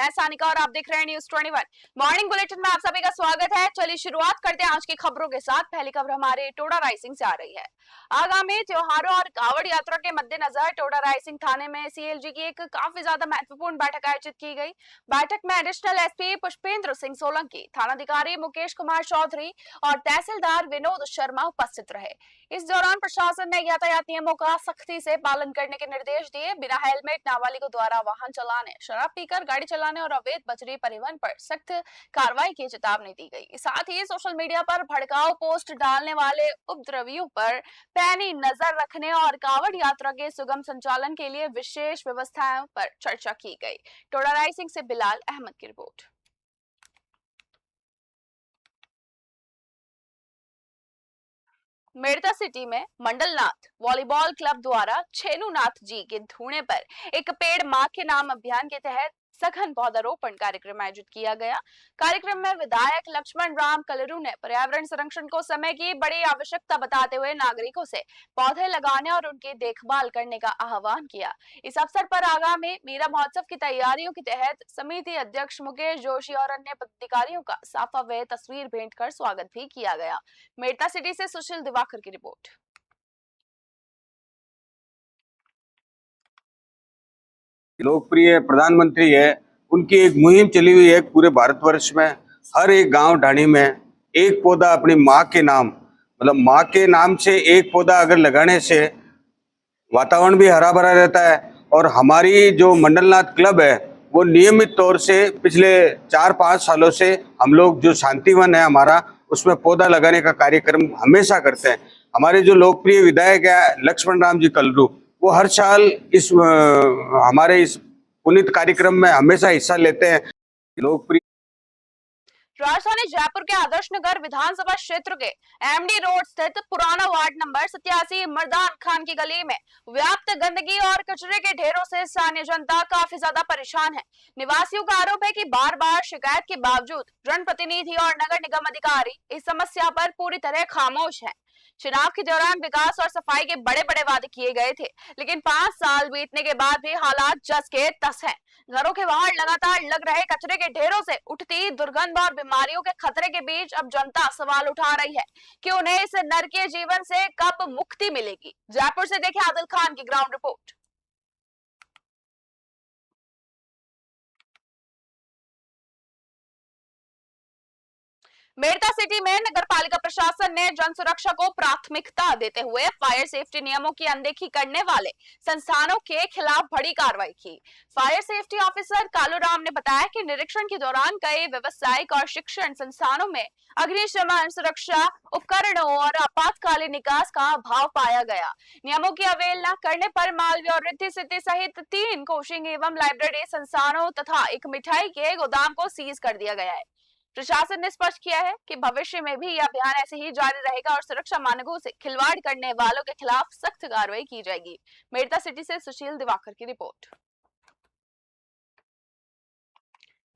मैं सानिका और आप देख रहे हैं न्यूज़ 21 मॉर्निंग बुलेटिन में आप सभी का स्वागत है। चलिए शुरुआत करते हैं आज की खबरों के साथ। पहली खबर हमारे टोडा रायसिंह से आ रही है। आगामी त्योहारों और कावड़ यात्रा के मद्देनजर टोडा रायसिंह थाने में सीएलजी की एक काफी ज्यादा महत्वपूर्ण बैठक आयोजित की गई। बैठक में एडिशनल एसपी पुष्पेंद्र सिंह सोलंकी, थानाधिकारी मुकेश कुमार चौधरी और तहसीलदार विनोद शर्मा उपस्थित रहे। इस दौरान प्रशासन ने यातायात नियमों का सख्ती से पालन करने के निर्देश दिए। बिना हेलमेट, नाबालिगों द्वारा वाहन चलाने, शराब पीकर गाड़ी चलाने और अवैध बजरी परिवहन पर सख्त कार्रवाई की चेतावनी दी गई। साथ ही सोशल मीडिया पर भड़काऊ पोस्ट डालने वाले उपद्रवियों पर पैनी नजर रखने और कावड़ यात्रा के सुगम संचालन के लिए विशेष व्यवस्थाओं पर चर्चा की गई। टोडा रायसिंह से बिलाल अहमद की रिपोर्ट। मेड़ता सिटी में मंडलनाथ वॉलीबॉल क्लब द्वारा छेनूनाथ जी के धूणे पर एक पेड़ मां के नाम अभियान के तहत सघन पौधारोपण कार्यक्रम आयोजित किया गया। कार्यक्रम में विधायक लक्ष्मण राम कलरू ने पर्यावरण संरक्षण को समय की बड़ी आवश्यकता बताते हुए नागरिकों से पौधे लगाने और उनकी देखभाल करने का आह्वान किया। इस अवसर पर आगामी मीरा महोत्सव की तैयारियों के तहत समिति अध्यक्ष मुकेश जोशी और अन्य पदाधिकारियों का साफा व तस्वीर भेंट कर स्वागत भी किया गया। मेड़ता सिटी से सुशील दिवाकर की रिपोर्ट। लोकप्रिय प्रधानमंत्री है, उनकी एक मुहिम चली हुई है पूरे भारतवर्ष में। हर एक गांव ढाणी में एक पौधा अपनी माँ के नाम, मतलब माँ के नाम से एक पौधा अगर लगाने से वातावरण भी हरा भरा रहता है। और हमारी जो मंडलनाथ क्लब है वो नियमित तौर से पिछले 4-5 सालों से हम लोग जो शांतिवन है हमारा, उसमें पौधा लगाने का कार्यक्रम हमेशा करते हैं। हमारे जो लोकप्रिय विधायक है लक्ष्मण राम जी कलरू, वो हर साल इस हमारे इस पुनीत कार्यक्रम में हमेशा हिस्सा लेते हैं। लोकप्रिय राजधानी जयपुर के आदर्श नगर विधानसभा क्षेत्र के एमडी रोड स्थित पुराना वार्ड नंबर 87 इमरदान खान की गली में व्याप्त गंदगी और कचरे के ढेरों से स्थानीय जनता काफी ज्यादा परेशान है। निवासियों का आरोप है कि बार बार शिकायत के बावजूद जनप्रतिनिधि और नगर निगम अधिकारी इस समस्या पर पूरी तरह खामोश हैं। चुनाव के दौरान विकास और सफाई के बड़े बड़े वादे किए गए थे, लेकिन 5 साल बीतने के बाद भी हालात जस के तस हैं। घरों के बाहर लगातार लग रहे कचरे के ढेरों से उठती दुर्गंध और बीमारियों के खतरे के बीच अब जनता सवाल उठा रही है कि उन्हें इस नरकीय जीवन से कब मुक्ति मिलेगी। जयपुर से देखें आदिल खान की ग्राउंड रिपोर्ट। मेड़ता सिटी में नगरपालिका प्रशासन ने जन सुरक्षा को प्राथमिकता देते हुए फायर सेफ्टी नियमों की अनदेखी करने वाले संस्थानों के खिलाफ बड़ी कार्रवाई की। फायर सेफ्टी ऑफिसर कालूराम ने बताया कि निरीक्षण के दौरान कई व्यावसायिक और शिक्षण संस्थानों में अग्निशमन सुरक्षा उपकरणों और आपातकालीन निकास का अभाव पाया गया। नियमों की अवहेलना करने पर मालवीय और रिद्धि सिद्धि सहित 3 कोचिंग एवं लाइब्रेरी संस्थानों तथा एक मिठाई के गोदाम को सीज कर दिया गया है। प्रशासन ने स्पष्ट किया है कि भविष्य में भी यह अभियान ऐसे ही जारी रहेगा और सुरक्षा मानकों से खिलवाड़ करने वालों के खिलाफ सख्त कार्रवाई की जाएगी। मेड़ता सिटी से सुशील दिवाकर की रिपोर्ट।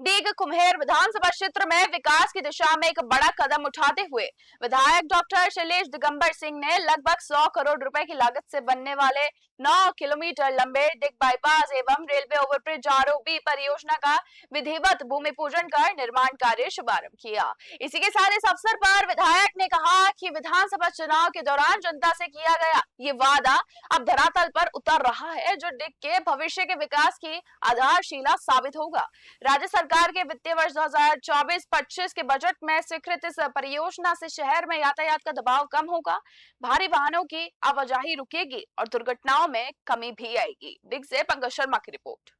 डीग कुम्हेर विधानसभा क्षेत्र में विकास की दिशा में एक बड़ा कदम उठाते हुए विधायक डॉक्टर शैलेश दिगंबर सिंह ने लगभग 100 करोड़ रुपए की लागत से बनने वाले 9 किलोमीटर लंबे डिग बाईपास एवं रेलवे ओवरब्रिज आरओबी परियोजना का विधिवत भूमि पूजन कर निर्माण कार्य शुभारंभ किया। इसी के साथ इस अवसर पर विधायक ने कहा कि विधानसभा चुनाव के दौरान जनता से किया गया ये वादा अब धरातल पर उतर रहा है, जो डिग के भविष्य के विकास की आधारशिला साबित होगा। राज्य सरकार के वित्तीय वर्ष 2024-25 के बजट में स्वीकृत इस परियोजना से शहर में यातायात का दबाव कम होगा, भारी वाहनों की आवाजाही रुकेगी और दुर्घटनाओं में कमी भी आएगी। डिग से पंकज शर्मा की रिपोर्ट।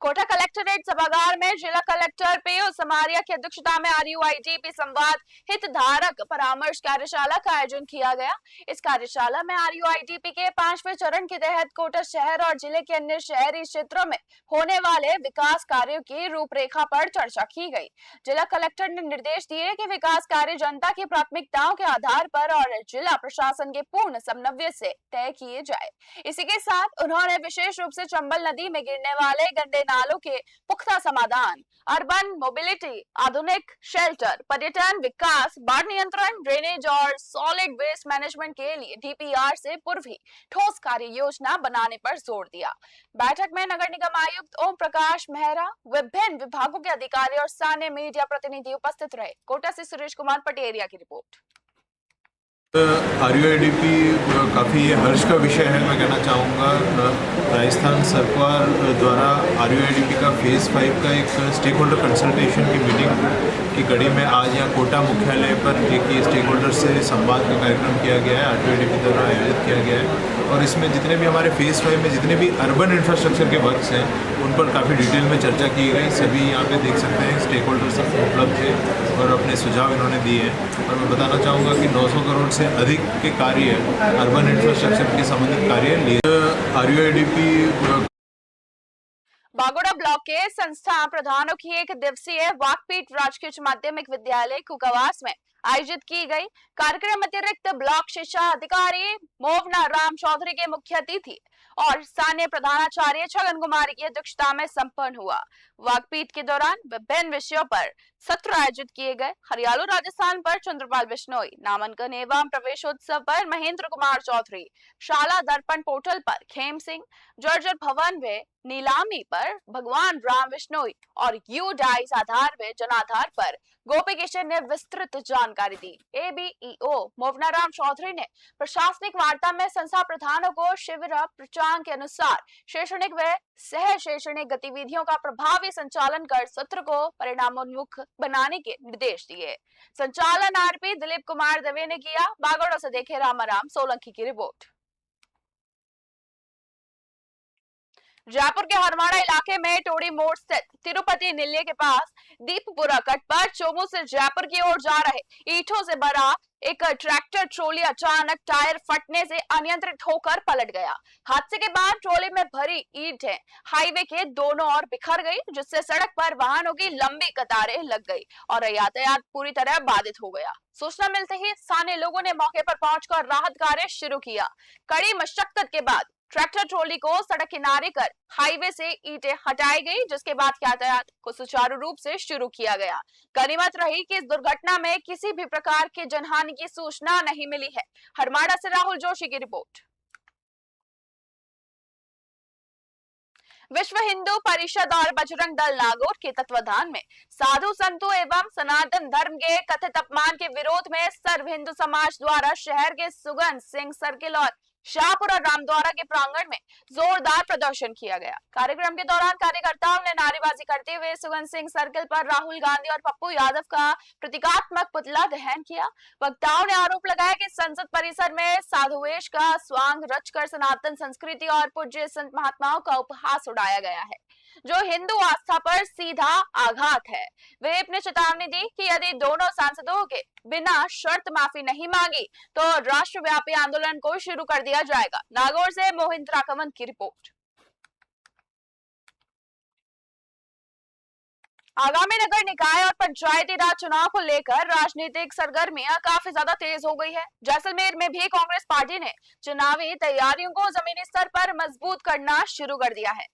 कोटा कलेक्टरेट सभागार में जिला कलेक्टर पीयूष समारिया की अध्यक्षता में आरयूआईडीपी संवाद हितधारक परामर्श कार्यशाला का आयोजन किया गया। इस कार्यशाला में आरयूआईडीपी के 5वें चरण के तहत कोटा शहर और जिले के अन्य शहरी क्षेत्रों में होने वाले विकास कार्यों की रूपरेखा पर चर्चा की गई। जिला कलेक्टर ने निर्देश दिए कि विकास कार्य जनता की प्राथमिकताओं के आधार पर और जिला प्रशासन के पूर्ण समन्वय से तय किए जाए। इसी के साथ उन्होंने विशेष रूप से चंबल नदी में गिरने वाले गंदे नालों के पुख्ता समाधान, अर्बन मोबिलिटी, आधुनिक शेल्टर, पर्यटन विकास, बाढ़ नियंत्रण, ड्रेनेज और सॉलिड वेस्ट मैनेजमेंट के लिए डीपीआर से पूर्व ही ठोस कार्य योजना बनाने पर जोर दिया। बैठक में नगर निगम आयुक्त ओम प्रकाश मेहरा, विभिन्न विभागों के अधिकारी और स्थानीय मीडिया प्रतिनिधि उपस्थित रहे। कोटा से सुरेश कुमार पटेरिया की रिपोर्ट। RUIDP काफ़ी हर्ष का विषय है। मैं कहना चाहूँगा राजस्थान सरकार द्वारा RUIDP का फेज़ 5 का एक स्टेक होल्डर कंसल्टेशन की मीटिंग की कड़ी में आज यहाँ कोटा मुख्यालय पर एक स्टेक होल्डर से संवाद का कार्यक्रम किया गया है, RUIDP द्वारा आयोजित किया गया है। और इसमें जितने भी हमारे फेज़ 5 में जितने भी अर्बन इंफ्रास्ट्रक्चर के वर्क्स हैं उन पर काफ़ी डिटेल में चर्चा की गई। सभी यहाँ पे देख सकते हैं स्टेक होल्डर्स उपलब्ध थे और अपने सुझाव इन्होंने दिए हैं। और मैं बताना चाहूँगा कि 900 करोड़ से अधिक के कार्य अर्बन इंफ्रास्ट्रक्चर के संबंधित कार्य लिए RUIDP बागोड़ा ब्लॉक के संस्था प्रधानों की एक दिवसीय वाकपीट राजकीय उच्च माध्यमिक विद्यालय कुकावास में आयोजित की गई। कार्यक्रम अतिरिक्त ब्लॉक शिक्षा अधिकारी मोवना राम चौधरी के मुख्य अतिथि और स्थानीय प्रधानाचार्य छगन कुमारी की अध्यक्षता में संपन्न हुआ। वाकपीट के दौरान विभिन्न विषयों पर सत्र आयोजित किए गए। हरियाणा राजस्थान पर चंद्रपाल बिश्नोई, नामांकन एवं प्रवेशोत्सव पर महेंद्र कुमार चौधरी, शाला दर्पण पोर्टल पर खेम सिंह, जर्जर भवन में नीलामी पर भगवान राम बिश्नोई और यू डाइस आधार में जनाधार पर गोपी किशन ने विस्तृत जानकारी दी। ABEO मोवना राम चौधरी ने प्रशासनिक वार्ता में संस्था प्रधानों को शिविर प्रचांग के अनुसार शैक्षणिक व सह शैक्षणिक गतिविधियों का प्रभावी संचालन कर सत्र को परिणामोन्मुख बनाने के निर्देश दिए। संचालन RP दिलीप कुमार दवे ने किया। बागोड़ा से देखे रामाराम सोलंकी की रिपोर्ट। जयपुर के हरमाड़ा इलाके में टोड़ी मोड़ स्थित तिरुपति निल्य के पास दीपपुरा कट पर चोमू से जयपुर की ओर जा रहे ईंटों से भरा एक ट्रैक्टर ट्रॉली अचानक टायर फटने से अनियंत्रित होकर पलट गया। हादसे के बाद ट्रॉली में भरी ईंटें हाईवे के दोनों ओर बिखर गई, जिससे सड़क पर वाहनों की लंबी कतारें लग गई और यातायात पूरी तरह बाधित हो गया। सूचना मिलते ही स्थानीय लोगों ने मौके पर पहुंचकर राहत कार्य शुरू किया। कड़ी मशक्कत के बाद ट्रैक्टर ट्रॉली को सड़क किनारे कर हाईवे से ईंटें हटाई गई, जिसके बाद यातायात को सुचारू रूप से शुरू किया गया। गनीमत रही कि इस दुर्घटना में किसी भी प्रकार की जनहानि की सूचना नहीं मिली है। हरमाड़ा से राहुल जोशी की रिपोर्ट। विश्व हिंदू परिषद और बजरंग दल नागौर के तत्वाधान में साधु संतों एवं सनातन धर्म के कथित अपमान के विरोध में सर्व हिंदू समाज द्वारा शहर के सुगन सिंह सर्किल और शाहपुरा रामद्वारा के प्रांगण में जोरदार प्रदर्शन किया गया। कार्यक्रम के दौरान कार्यकर्ताओं ने नारेबाजी करते हुए सुगन सिंह सर्किल पर राहुल गांधी और पप्पू यादव का प्रतीकात्मक पुतला दहन किया। वक्ताओं ने आरोप लगाया कि संसद परिसर में साधुवेश का स्वांग रचकर सनातन संस्कृति और पूज्य संत महात्माओं का उपहास उड़ाया गया है, जो हिंदू आस्था पर सीधा आघात है। वे अपने चेतावनी दी कि यदि दोनों सांसदों के बिना शर्त माफी नहीं मांगी तो राष्ट्रव्यापी आंदोलन को शुरू कर दिया जाएगा। नागौर से मोहित राघवन की रिपोर्ट। आगामी नगर निकाय और पंचायती राज चुनाव को लेकर राजनीतिक सरगर्मियां काफी ज्यादा तेज हो गई है। जैसलमेर में भी कांग्रेस पार्टी ने चुनावी तैयारियों को जमीनी स्तर पर मजबूत करना शुरू कर दिया है।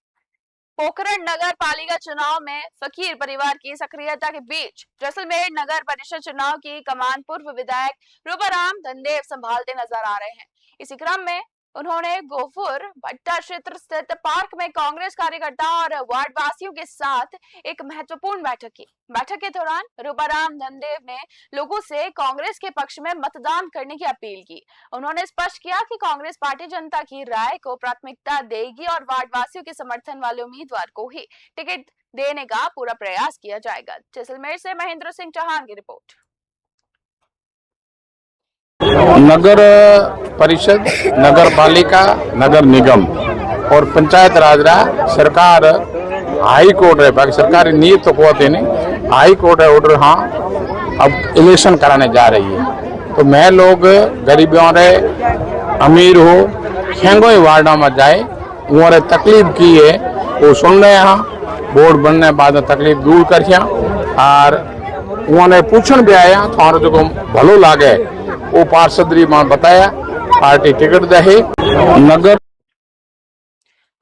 पोखरण नगर पालिका चुनाव में फकीर परिवार की सक्रियता के बीच जैसलमेर नगर परिषद चुनाव की कमान पूर्व विधायक रूपाराम धनदेव संभालते नजर आ रहे हैं। इसी क्रम में उन्होंने गोफुर भट्टा क्षेत्र स्थित पार्क में कांग्रेस कार्यकर्ताओं और वार्ड वासियों के साथ एक महत्वपूर्ण बैठक की। बैठक के दौरान रूपाराम धनदेव ने लोगों से कांग्रेस के पक्ष में मतदान करने की अपील की। उन्होंने स्पष्ट किया कि कांग्रेस पार्टी जनता की राय को प्राथमिकता देगी और वार्ड वासियों के समर्थन वाले उम्मीदवार को ही टिकट देने का पूरा प्रयास किया जाएगा। जैसलमेर से महेंद्र सिंह चौहान की रिपोर्ट। नगर परिषद, नगर पालिका, नगर निगम और पंचायत राज सरकार हाई कोर्ट है, बाकी सरकारी नीयत तो होते नहीं, हाई कोर्ट है ऑर्डर। हाँ, अब इलेक्शन कराने जा रही है तो मैं लोग गरीबों रे अमीर हो खेंगो ही वार्डा में जाए उन्होंने तकलीफ की है वो सुन रहे हैं। बोर्ड बनने बाद तकलीफ दूर कर और उन्होंने पूछन भी आया थारो जो भलो लागे वो पार्षद में बताया पार्टी टिकट दे। नगर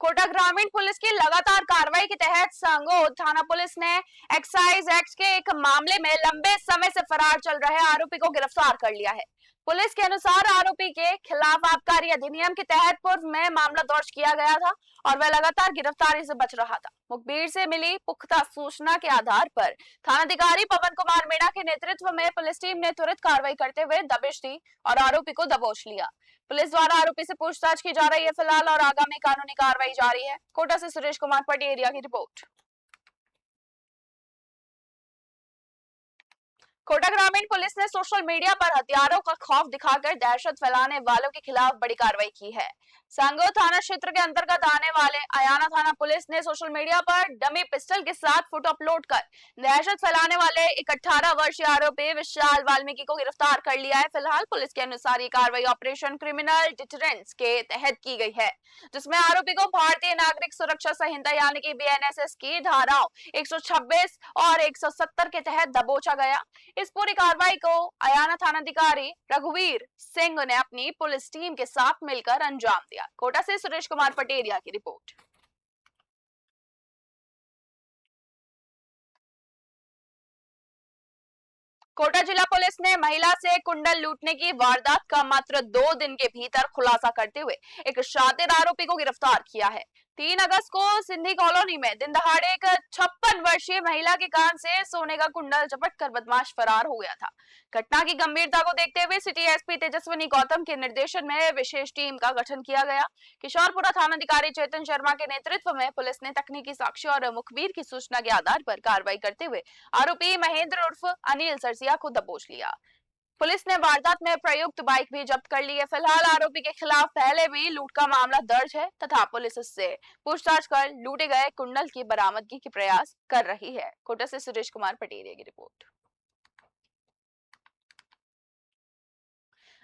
कोटा ग्रामीण पुलिस की लगातार कार्रवाई के तहत सांगोद थाना पुलिस ने एक्साइज एक्ट के एक मामले में लंबे समय से फरार चल रहे आरोपी को गिरफ्तार कर लिया है। पुलिस के अनुसार आरोपी के खिलाफ आबकारी अधिनियम के तहत पूर्व में मामला दर्ज किया गया था और वह लगातार गिरफ्तारी से बच रहा था। मुखबिर से मिली पुख्ता सूचना के आधार पर थानाधिकारी पवन कुमार मीणा के नेतृत्व में पुलिस टीम ने त्वरित कार्रवाई करते हुए दबिश दी और आरोपी को दबोच लिया। पुलिस द्वारा आरोपी से पूछताछ की जा रही है फिलहाल और आगामी कानूनी कार्रवाई जारी है। कोटा से सुरेश कुमार पटेरिया की रिपोर्ट। कोटा ग्रामीण पुलिस ने सोशल मीडिया पर हथियारों का खौफ दिखाकर दहशत फैलाने वालों के खिलाफ बड़ी कार्रवाई की है। सांगोद थाना क्षेत्र के अंतर्गत आने वाले अयाना थाना पुलिस ने सोशल मीडिया पर डमी पिस्टल के साथ फोटो अपलोड कर दहशत फैलाने वाले एक 18 वर्षीय आरोपी विशाल वाल्मीकि को गिरफ्तार कर लिया है। फिलहाल पुलिस के अनुसार ये कार्रवाई ऑपरेशन क्रिमिनल डिटरेंस के तहत की गई है, जिसमें आरोपी को भारतीय नागरिक सुरक्षा संहिता यानी कि BNSS की धाराओं 126 और 170 के तहत दबोचा गया। इस पूरी कार्रवाई को अयाना थानाधिकारी रघुवीर सिंह ने अपनी पुलिस टीम के साथ मिलकर अंजाम दिया। कोटा से सुरेश कुमार पटेरिया की रिपोर्ट। कोटा जिला पुलिस ने महिला से कुंडल लूटने की वारदात का मात्र 2 दिन के भीतर खुलासा करते हुए एक शातिर आरोपी को गिरफ्तार किया है। 3 अगस्त को सिंधी कॉलोनी में दिन दहाड़े एक 56 वर्षीय महिला के कान से सोने का कुंडल झपटकर बदमाश फरार हो गया था। घटना की गंभीरता को देखते हुए सिटी एसपी तेजस्विनी गौतम के निर्देशन में विशेष टीम का गठन किया गया। किशोरपुरा थानाधिकारी चेतन शर्मा के नेतृत्व में पुलिस ने तकनीकी साक्ष्य और मुखबिर की सूचना के आधार पर कार्रवाई करते हुए आरोपी महेंद्र उर्फ अनिल सरसिया को दबोच लिया। पुलिस ने वारदात में प्रयुक्त बाइक भी जब्त कर ली है। फिलहाल आरोपी के खिलाफ पहले भी लूट का मामला दर्ज है तथा पुलिस उससे पूछताछ कर लूटे गए कुंडल की बरामदगी की प्रयास कर रही है। कोटा से सुरेश कुमार पटेरिया की रिपोर्ट।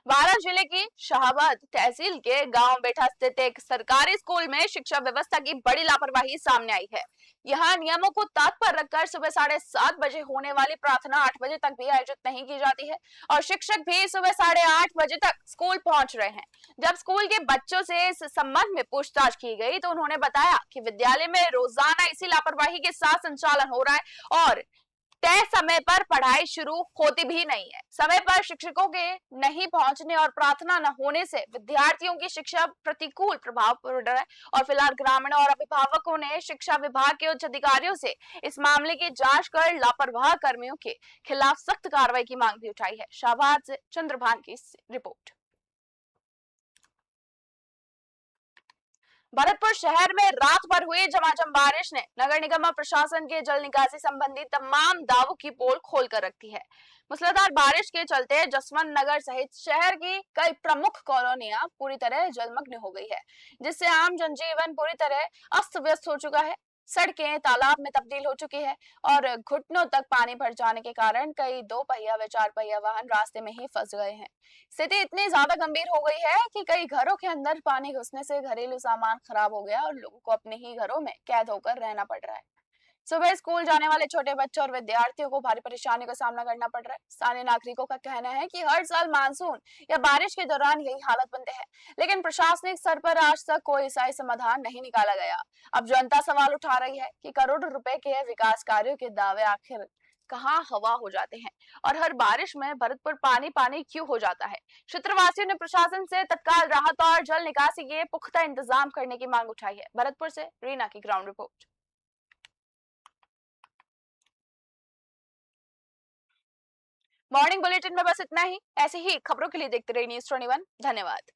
बारां जिले की शाहबाद तहसील के गांव बेठा स्थित एक सरकारी स्कूल में शिक्षा व्यवस्था की बड़ी लापरवाही सामने आई है। यहाँ नियमों को ताक पर रखकर सुबह 7:30 बजे होने वाली प्रार्थना 8 बजे तक भी आयोजित नहीं की जाती है और शिक्षक भी सुबह 8:30 बजे तक स्कूल पहुंच रहे हैं। जब स्कूल के बच्चों से इस संबंध में पूछताछ की गई तो उन्होंने बताया कि विद्यालय में रोजाना इसी लापरवाही के साथ संचालन हो रहा है और तय समय पर पढ़ाई शुरू होती भी नहीं है। समय पर शिक्षकों के नहीं पहुंचने और प्रार्थना न होने से विद्यार्थियों की शिक्षा प्रतिकूल प्रभाव पड़ रहा है और फिलहाल ग्रामीणों और अभिभावकों ने शिक्षा विभाग के उच्च अधिकारियों से इस मामले की जांच कर लापरवाह कर्मियों के खिलाफ सख्त कार्रवाई की मांग भी उठाई है। शाहबाद से चंद्रभान की रिपोर्ट। भरतपुर शहर में रात भर हुई झमाझम बारिश ने नगर निगम और प्रशासन के जल निकासी संबंधी तमाम दावों की पोल खोल कर रखी है। मूसलाधार बारिश के चलते जसवंत नगर सहित शहर की कई प्रमुख कॉलोनियां पूरी तरह जलमग्न हो गई है, जिससे आम जनजीवन पूरी तरह अस्त व्यस्त हो चुका है। सड़कें तालाब में तब्दील हो चुकी है और घुटनों तक पानी भर जाने के कारण कई 2 पहिया व 4 पहिया वाहन रास्ते में ही फंस गए हैं। स्थिति इतनी ज्यादा गंभीर हो गई है कि कई घरों के अंदर पानी घुसने से घरेलू सामान खराब हो गया और लोगों को अपने ही घरों में कैद होकर रहना पड़ रहा है। सुबह स्कूल जाने वाले छोटे बच्चों और विद्यार्थियों को भारी परेशानी का सामना करना पड़ रहा है। स्थानीय नागरिकों का कहना है कि हर साल मानसून या बारिश के दौरान यही हालत बनते हैं, लेकिन प्रशासनिक स्तर पर आज तक कोई सही समाधान नहीं निकाला गया। अब जनता सवाल उठा रही है कि करोड़ों रुपए के विकास कार्यों के दावे आखिर कहाँ हवा हो जाते हैं और हर बारिश में भरतपुर पानी पानी क्यों हो जाता है। क्षेत्रवासियों ने प्रशासन से तत्काल राहत और जल निकासी के पुख्ता इंतजाम करने की मांग उठाई है। भरतपुर से रीना की ग्राउंड रिपोर्ट। मॉर्निंग बुलेटिन में बस इतना ही। ऐसे ही खबरों के लिए देखते रहिए न्यूज़ 21। धन्यवाद।